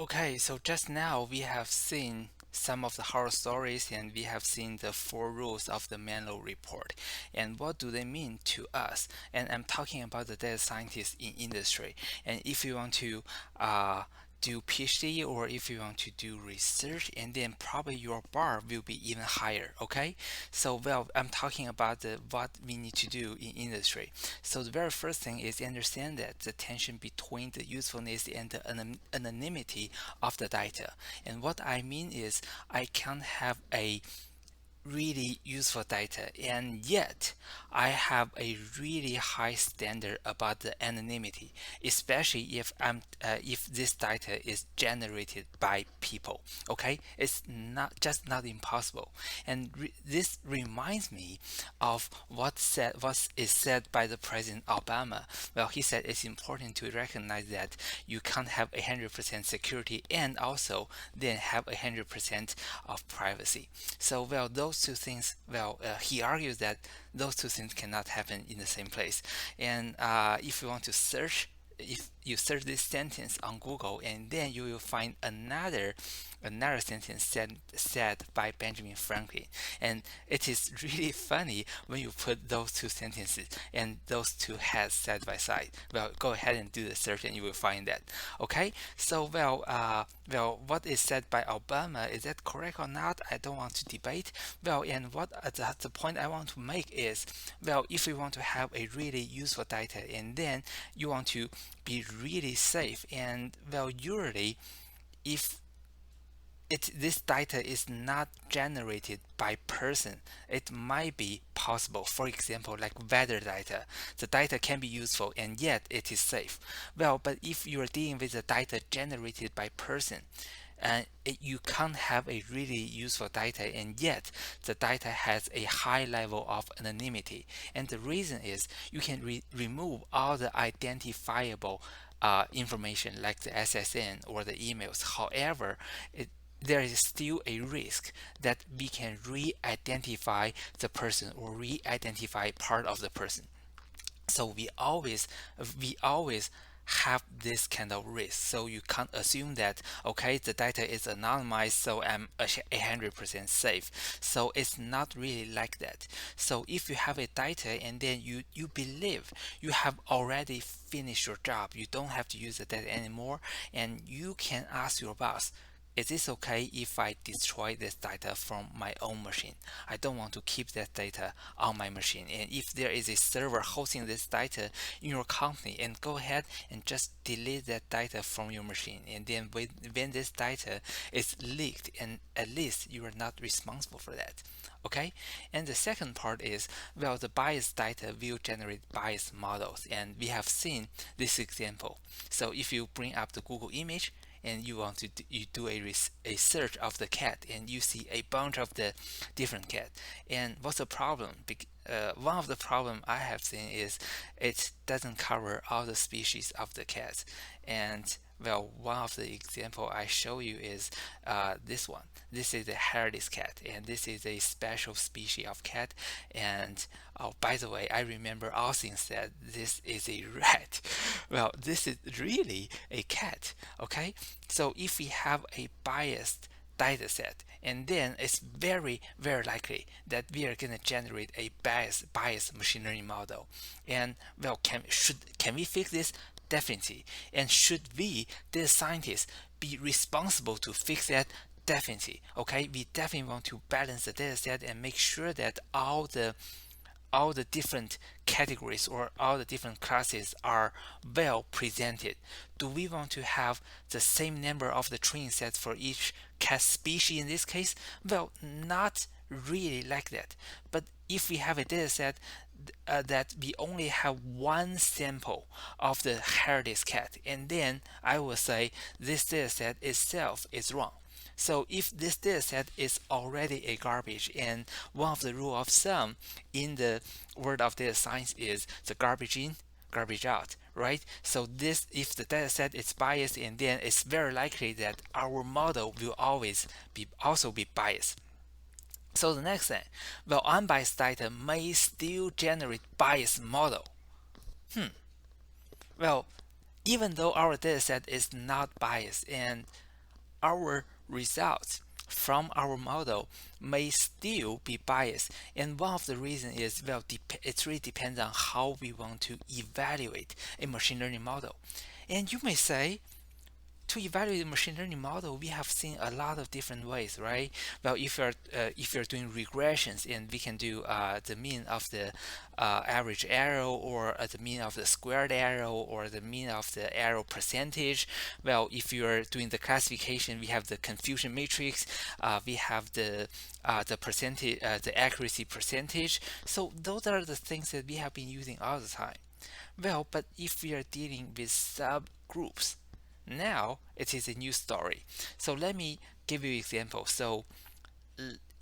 Okay, so just now we have seen some of the horror stories and we have seen the four rules of the Menlo report. And what do they mean to us? And I'm talking about the data scientists in industry. And if you want to do PhD or if you want to do research, and then probably your bar will be even higher. Okay, so well, I'm talking about what we need to do in industry. So the very first thing is understand that the tension between the usefulness and the anonymity of the data. And what I mean is I can't have a really useful data, and yet I have a really high standard about the anonymity, especially if this data is generated by people. Okay, it's not impossible. And this reminds me of what is said by the President Obama. Well, he said it's important to recognize that you can't have 100% security and also then have 100% of privacy. So, well, those two things, he argues that those two things cannot happen in the same place. And if you want to search, if you search this sentence on Google, and then you will find another sentence said by Benjamin Franklin. And it is really funny when you put those two sentences and those two heads side by side. Well, go ahead and do the search and you will find that. Okay, so what is said by Obama, is that correct or not? I don't want to debate. Well, and what the point I want to make is, well, if you want to have a really useful data and then you want to be really safe, and well, usually if this data is not generated by person, it might be possible. For example, like weather data, the data can be useful and yet it is safe. Well, but if you are dealing with the data generated by person, you can't have a really useful data, and yet the data has a high level of anonymity. And the reason is you can remove all the identifiable information like the SSN or the emails. However, there is still a risk that we can re-identify the person or re-identify part of the person. So we always have this kind of risk. So you can't assume that okay, the data is anonymized, so I'm 100% safe. So it's not really like that. So if you have a data and then you believe you have already finished your job, you don't have to use the data anymore, and you can ask your boss, is this okay if I destroy this data from my own machine? I don't want to keep that data on my machine. And if there is a server hosting this data in your company, and go ahead and just delete that data from your machine. And then when this data is leaked, and at least you are not responsible for that. Okay, and the second part is, well, the biased data will generate biased models, and we have seen this example. So if you bring up the Google image and you want to you do a search of the cat, and you see a bunch of the different cat, and what's the problem? One of the problem I have seen is it doesn't cover all the species of the cats. And well, one of the example I show you is this one. This is a hairless cat, and this is a special species of cat. And oh, by the way, I remember Austin said this is a rat. Well, this is really a cat. Okay, so if we have a biased data set, and then it's very likely that we are going to generate a biased machine learning model. And well, can we fix this? Definitely. And should we, the scientists, be responsible to fix that? Definitely. Okay, we definitely want to balance the data set and make sure that all the different categories or all the different classes are well presented. Do we want to have the same number of the training sets for each cat species in this case? Well, not really like that. But if we have a data set that we only have one sample of the hairless cat, and then I will say this data set itself is wrong. So if this dataset is already a garbage, and one of the rule of thumb in the world of data science is the garbage in, garbage out, right? So this, if the dataset is biased, and then it's very likely that our model will always be also be biased. So the next thing, well, unbiased data may still generate biased model. Hmm. Well, even though our data set is not biased and our results from our model may still be biased. And one of the reasons is, well, it really depends on how we want to evaluate a machine learning model. And you may say, to evaluate a machine learning model, we have seen a lot of different ways, right? Well, if you're doing regressions, and we can do the mean of the average error, or the mean of the squared error, or the mean of the error percentage. Well, if you're doing the classification, we have the confusion matrix, we have the percentage, the accuracy percentage. So those are the things that we have been using all the time. Well, but if we are dealing with subgroups, now it is a new story. So let me give you an example. So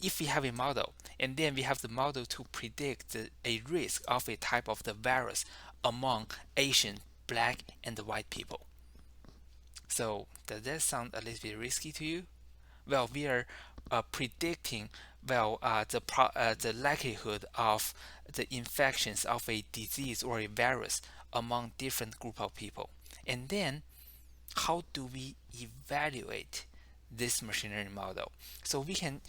if we have a model, and then we have the model to predict a risk of a type of the virus among Asian, black, and white people. So does that sound a little bit risky to you? Well, we are predicting, well, the likelihood of the infections of a disease or a virus among different group of people. And then how do we evaluate this machine learning model? So we can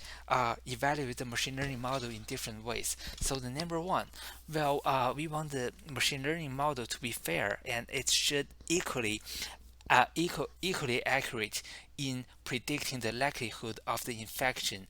evaluate the machine learning model in different ways. So the number one, well, we want the machine learning model to be fair, and it should equally accurate in predicting the likelihood of the infection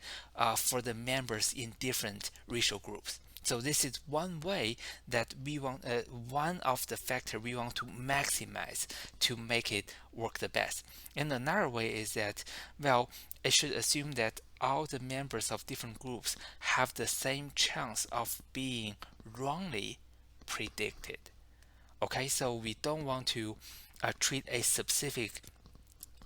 for the members in different racial groups. So this is one way that we want, one of the factor we want to maximize to make it work the best. And another way is that, well, it should assume that all the members of different groups have the same chance of being wrongly predicted. Okay, so we don't want to treat a specific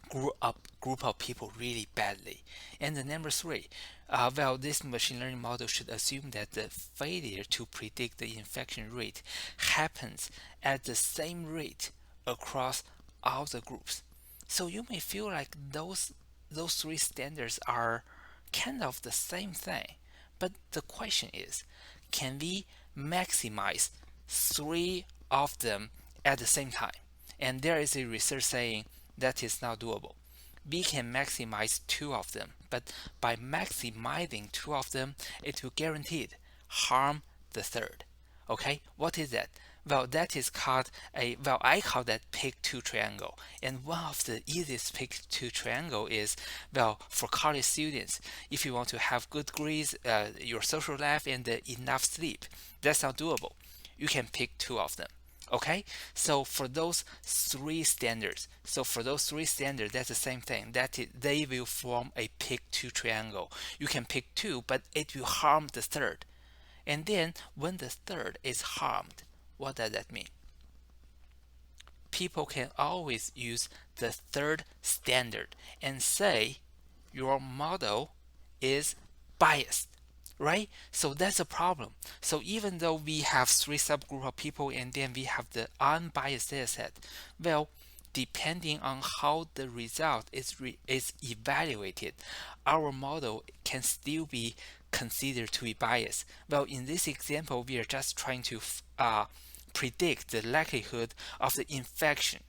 group of people really badly. And the number three, well, this machine learning model should assume that the failure to predict the infection rate happens at the same rate across all the groups. So you may feel like those three standards are kind of the same thing, but the question is, can we maximize three of them at the same time? And there is a research saying that is not doable. We can maximize two of them, but by maximizing two of them, it will guaranteed harm the third. Okay, what is that? Well, that is called I call that pick-two triangle. And one of the easiest pick-two triangle is, well, for college students, if you want to have good grades, your social life, and enough sleep, that's not doable. You can pick two of them. Okay, so for those three standards, that's the same thing. They will form a pick-two triangle. You can pick two, but it will harm the third. And then when the third is harmed, what does that mean? People can always use the third standard and say your model is biased, right? So that's a problem. So even though we have three subgroup of people, and then we have the unbiased data set, well, depending on how the result is evaluated, our model can still be considered to be biased. Well, in this example, we are just trying to predict the likelihood of the infection.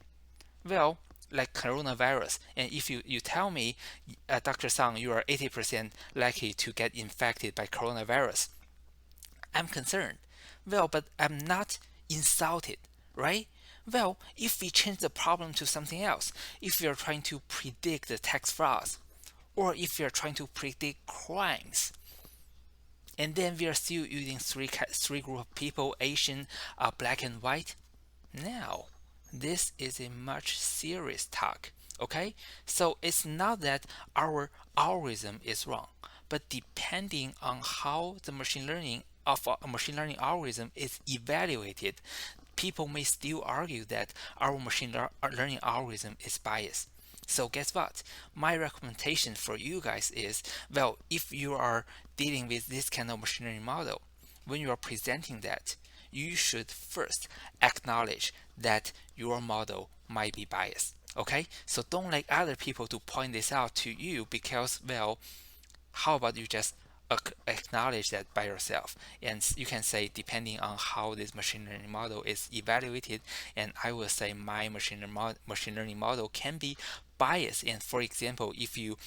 Well, like coronavirus, and if you tell me, Dr. Song, you are 80% likely to get infected by coronavirus, I'm concerned. Well, but I'm not insulted, right? Well, if we change the problem to something else, if you're trying to predict the tax frauds, or if you're trying to predict crimes, and then we are still using three group of people: Asian, black, and white. Now, this is a much serious talk. Okay, so it's not that our algorithm is wrong, but depending on how the machine learning of a machine learning algorithm is evaluated, people may still argue that our machine learning algorithm is biased. So guess what? My recommendation for you guys is, well, if you are dealing with this kind of machine learning model, when you are presenting that, you should first acknowledge that your model might be biased. Okay? So don't let other people to point this out to you, because, well, how about you just acknowledge that by yourself, and you can say depending on how this machine learning model is evaluated, and I will say my machine learning model can be biased. And for example, if you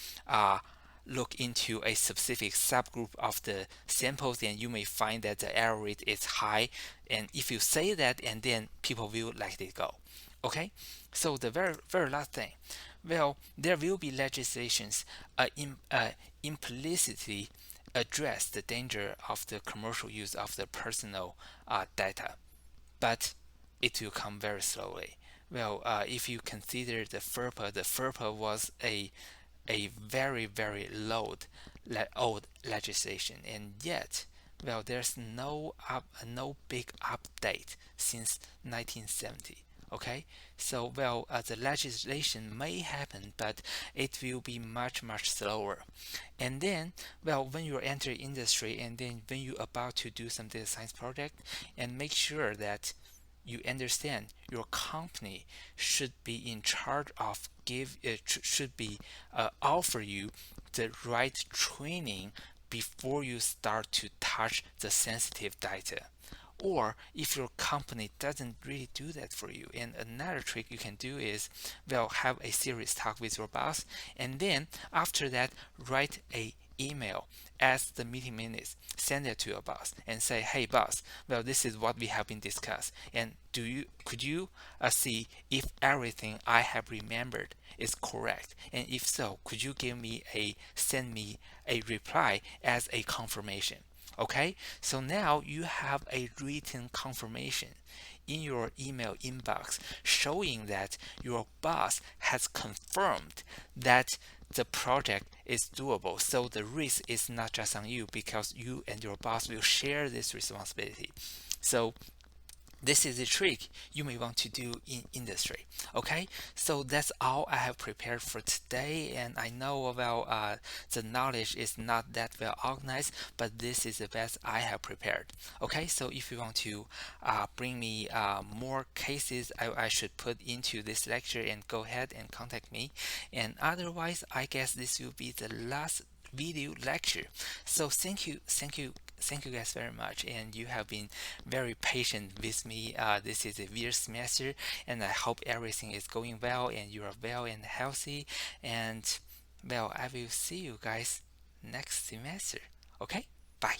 look into a specific subgroup of the samples, then you may find that the error rate is high, and if you say that, and then people will let it go. Okay, so the very last thing, well, there will be legislations implicitly address the danger of the commercial use of the personal data, but it will come very slowly. Well, if you consider the FERPA was a very old legislation, and yet, well, there's no big update since 1970. Okay, so well, the legislation may happen, but it will be much slower. And then, well, when you enter industry, and then when you're about to do some data science project, and make sure that you understand your company should be in charge of should be offer you the right training before you start to touch the sensitive data. Or if your company doesn't really do that for you, and another trick you can do is, well, have a serious talk with your boss, and then after that write a email as the meeting minutes, send it to your boss and say, hey boss, well, this is what we have been discussed, and could you see if everything I have remembered is correct, and if so, could you send me a reply as a confirmation. Okay, so now you have a written confirmation in your email inbox showing that your boss has confirmed that the project is doable. So the risk is not just on you, because you and your boss will share this responsibility. So this is a trick you may want to do in industry. Okay, so that's all I have prepared for today, and I know about the knowledge is not that well organized, but this is the best I have prepared. Okay, so if you want to bring me more cases I should put into this lecture, and go ahead and contact me, and otherwise I guess this will be the last video lecture. So thank you guys very much, and you have been very patient with me. This is a weird semester, and I hope everything is going well and you are well and healthy, and well, I will see you guys next semester. Okay, bye.